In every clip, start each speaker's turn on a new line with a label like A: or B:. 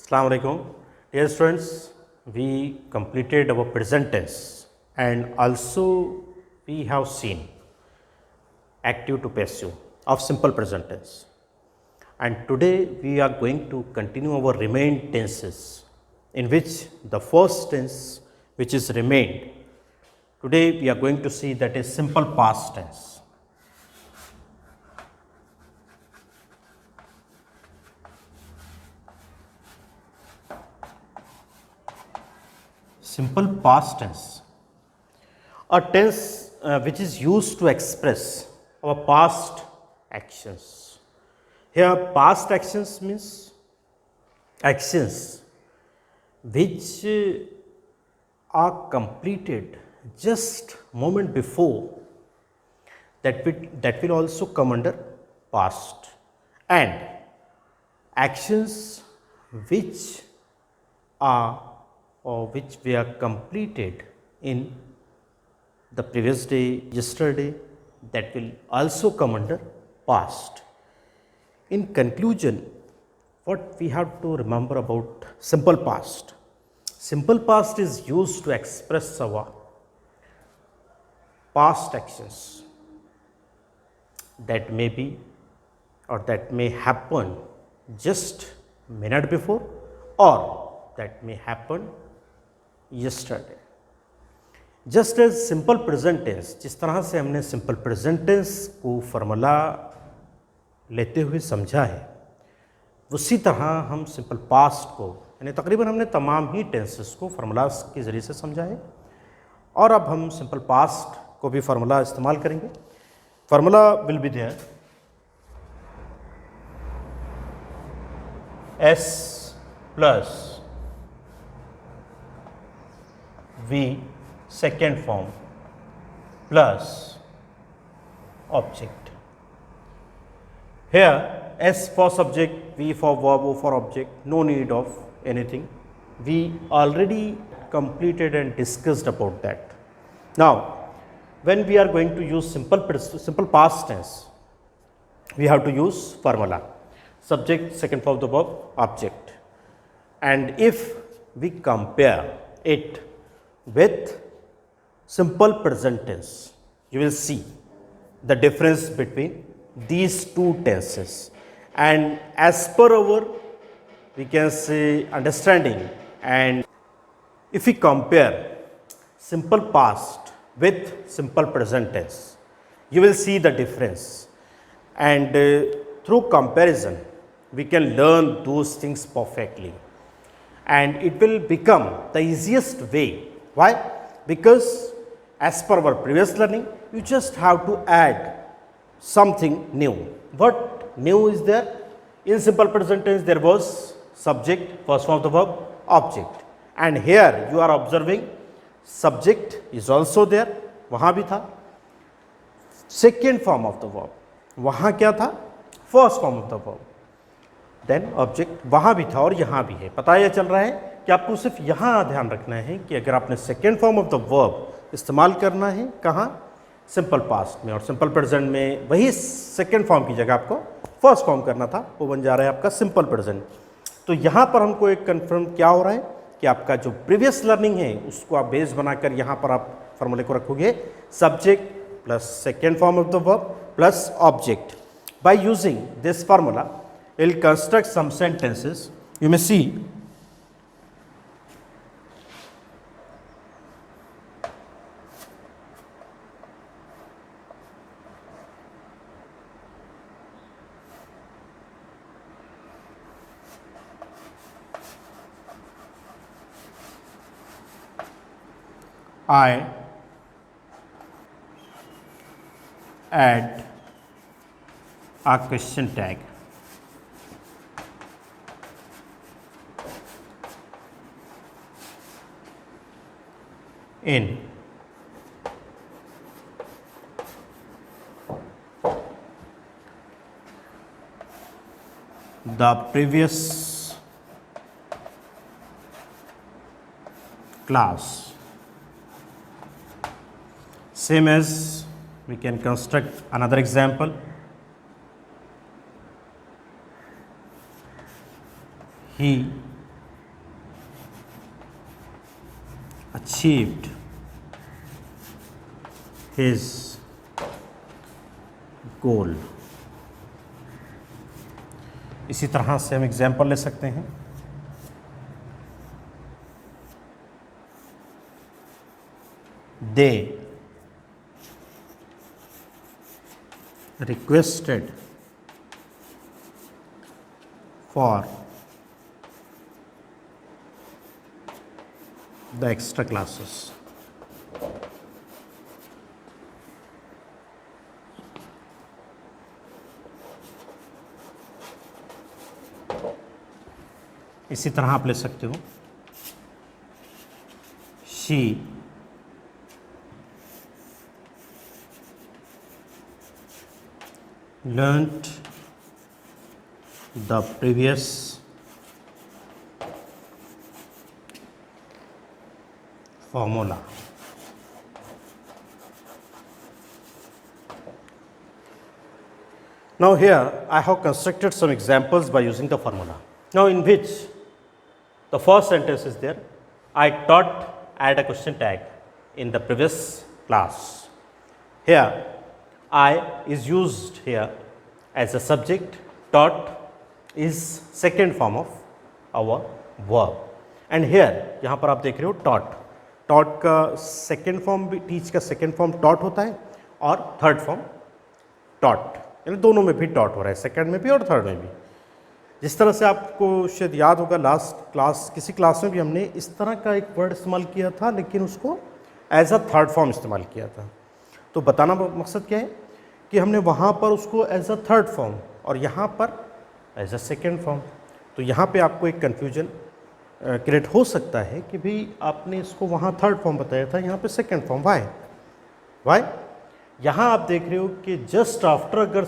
A: Assalamu alaikum. Dear students, we completed our present tense and also we have seen active to passive of simple present tense. And today we are going to continue our remained tenses, in which the first tense which is remained. Today we are going to see that is simple past tense. Simple past tense, a tense which is used to express our past actions. Here past actions means actions which are completed just moment before, that will also come under past, and actions which are or which we are completed in the previous day, yesterday, that will also come under past. In conclusion, what we have to remember about simple past? Simple past is used to express our past actions that may be or that may happen just minute before or that may happen yesterday. Just as simple present tense, जिस तरह से हमने simple present tense को formula लेते हुए समझा है, उसी तरह हम सिंपल पास्ट को यानी तकरीबन हमने तमाम ही टेंसेस को फार्मूलाज के ज़रिए से समझा है और अब हम सिंपल पास्ट को भी फार्मूला इस्तेमाल करेंगे. Formula will be there S plus V second form plus object. Here S for subject, V for verb, O for object, no need of anything. We already completed and discussed about that. Now, when we are going to use simple past tense, we have to use formula. Subject, second form of the verb, object. And if we compare it with simple present tense, you will see the difference between these two tenses, and as per our we can say understanding, and if we compare simple past with simple present tense, you will see the difference, and through comparison we can learn those things perfectly, and it will become the easiest way. Why? Because as per our previous learning, you just have to add something new. What new is there? In simple present tense, there was subject, first form of the verb, object. And here you are observing subject is also there, वहाँ भी था. Second form of the verb, वहाँ क्या था? First form of the verb. Then object वहाँ भी था और यहाँ भी है. पता यह चल रहा है कि आपको सिर्फ यहाँ ध्यान रखना है कि अगर आपने second form of the verb इस्तेमाल करना है कहाँ, सिंपल पास्ट में, और सिंपल प्रेजेंट में वही सेकेंड फॉर्म की जगह आपको फर्स्ट फॉर्म करना था, वो बन जा रहा है आपका सिंपल प्रेजेंट. तो यहाँ पर हमको एक कन्फर्म क्या हो रहा है कि आपका जो प्रीवियस लर्निंग है उसको आप बेस बनाकर यहाँ पर आप फॉर्मूले को रखोगे, subject plus second form of the verb plus object. By using this formula will construct some sentences. You may see I add a question tag in the previous class. Same as we can construct another example. He achieved his goal। इसी तरह से हम example ले सकते हैं। They requested for the extra classes। इसी तरह आप ले सकते हो she learnt the previous formula। Now here I have constructed some examples by using the formula. Now in which the first sentence is there, I taught add a question tag in the previous class. Here I is used here as a subject, taught is second form of our verb, and here यहाँ पर आप देख रहे हो taught का second form भी, teach का second form taught होता है और third form taught, यानी दोनों में भी taught हो रहा है, second में भी और third में भी। जिस तरह से आपको शायद याद होगा लास्ट क्लास किसी क्लास में भी हमने इस तरह का एक वर्ड इस्तेमाल किया था, लेकिन उसको एज अ थर्ड फॉर्म इस्तेमाल किया था। तो बताना मकसद क्या है कि हमने वहाँ पर उसको एज अ थर्ड फॉर्म और यहाँ पर एज अ सेकेंड फॉर्म। तो यहाँ पे आपको एक कन्फ्यूजन क्रिएट हो सकता है कि भाई आपने इसको वहाँ थर्ड फॉर्म बताया था, यहाँ पे सेकेंड फॉर्म। वाई यहाँ आप देख रहे हो कि जस्ट आफ्टर अगर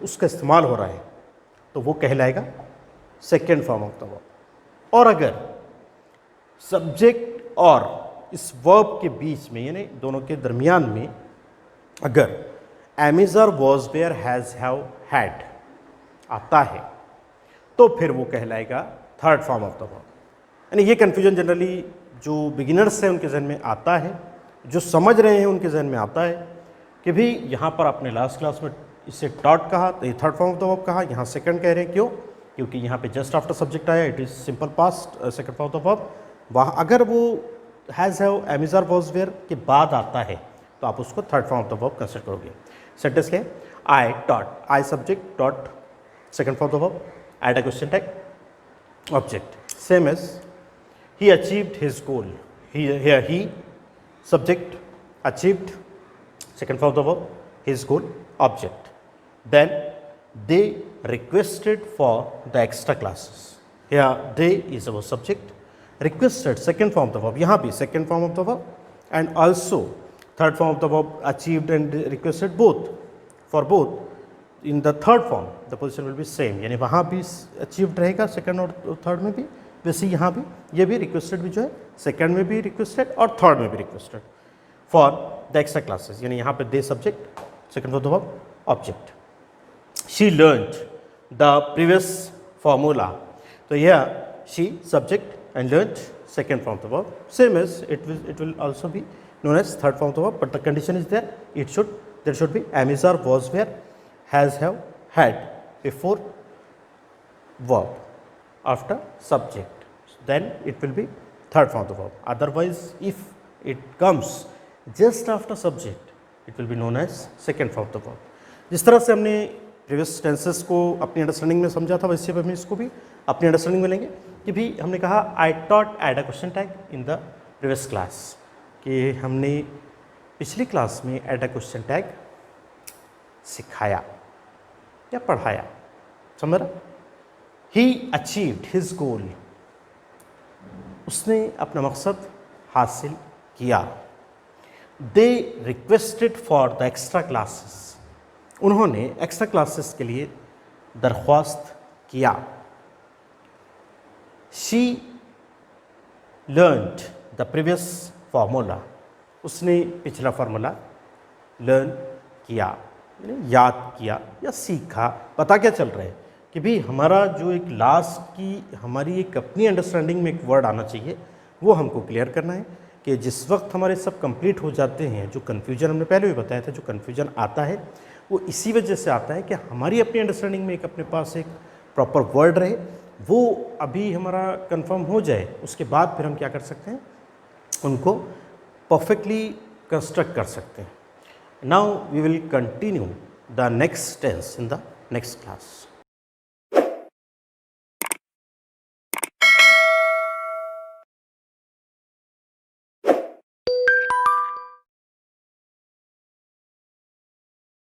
A: उसका इस्तेमाल हो रहा है तो वो कहलाएगा second form of the verb. और अगर सब्जेक्ट और इस वर्ब के बीच में यानी दोनों के दरमियान में अगर am is are was were has have had आता है तो फिर वो कहलाएगा third form of the verb. यानी ये कन्फ्यूजन जनरली जो बिगिनर्स हैं उनके जहन में आता है, जो समझ रहे हैं उनके जहन में आता है कि भाई यहाँ पर आपने लास्ट क्लास में इसे टॉट कहा तो ये third form of the verb कहा, यहाँ सेकंड कह रहे हैं। क्यों? क्योंकि यहाँ पे जस्ट आफ्टर सब्जेक्ट आया, it is simple past second form of the verb. वहाँ अगर वो has have am is are was were के बाद आता है तो आप उसको third form of the verb consider करोगे। सेंटेंस क्या है? I taught, I subject, taught second form of the verb, add a question tag object. Same as he achieved his goal. Here he subject achieved second form of the verb, his goal object. Then they requested for the extra classes. Here they is our subject, requested second form of the verb, यहाँ भी second form of the verb, and also third form of the verb achieved and requested both. For both in the third form the position will be same, यानी वहाँ भी achieved रहेगा second और third में भी, वैसे यहाँ भी ये भी रिक्वेस्टेड भी जो है सेकंड में भी रिक्वेस्टेड और थर्ड में भी requested for the extra classes. यानी यहाँ पे the subject second for the verb object. She learned the previous formula, तो यह she subject and learned second form of the verb. Same as it will also be known as third form of the verb, but the condition is there, there should be am is are was were has have had before verb after subject, then it will be third form of the verb. Otherwise if it comes just after subject it will be known as second form of the verb. जिस तरह से हमने previous tenses को अपनी understanding में समझा था वैसे हम इसको भी अपनी अंडरस्टैंडिंग में लेंगे कि भी हमने कहा I taught add a question tag in the previous class, कि हमने पिछली क्लास में ऐड अ क्वेश्चन टैग सिखाया या पढ़ाया। समझ रहा? He achieved his goal, उसने अपना मकसद हासिल किया। They requested for the extra classes, उन्होंने एक्स्ट्रा क्लासेस के लिए दरख्वास्त किया। She learned the previous formula, उसने पिछला फार्मूला लर्न किया, याद किया या सीखा। पता क्या चल रहा है कि भाई हमारा जो एक लास्ट की हमारी एक अपनी अंडरस्टैंडिंग में एक वर्ड आना चाहिए वो हमको क्लियर करना है। कि जिस वक्त हमारे सब कंप्लीट हो जाते हैं, जो कन्फ्यूजन हमने पहले भी बताया था, जो कन्फ्यूजन आता है वो इसी वजह से आता है कि हमारी अपनी अंडरस्टैंडिंग में एक अपने पास एक प्रॉपर वर्ड रहे, वो अभी हमारा कंफर्म हो जाए, उसके बाद फिर हम क्या कर सकते हैं, उनको परफेक्टली कंस्ट्रक्ट कर सकते हैं. Now we will continue the next tense in the next class.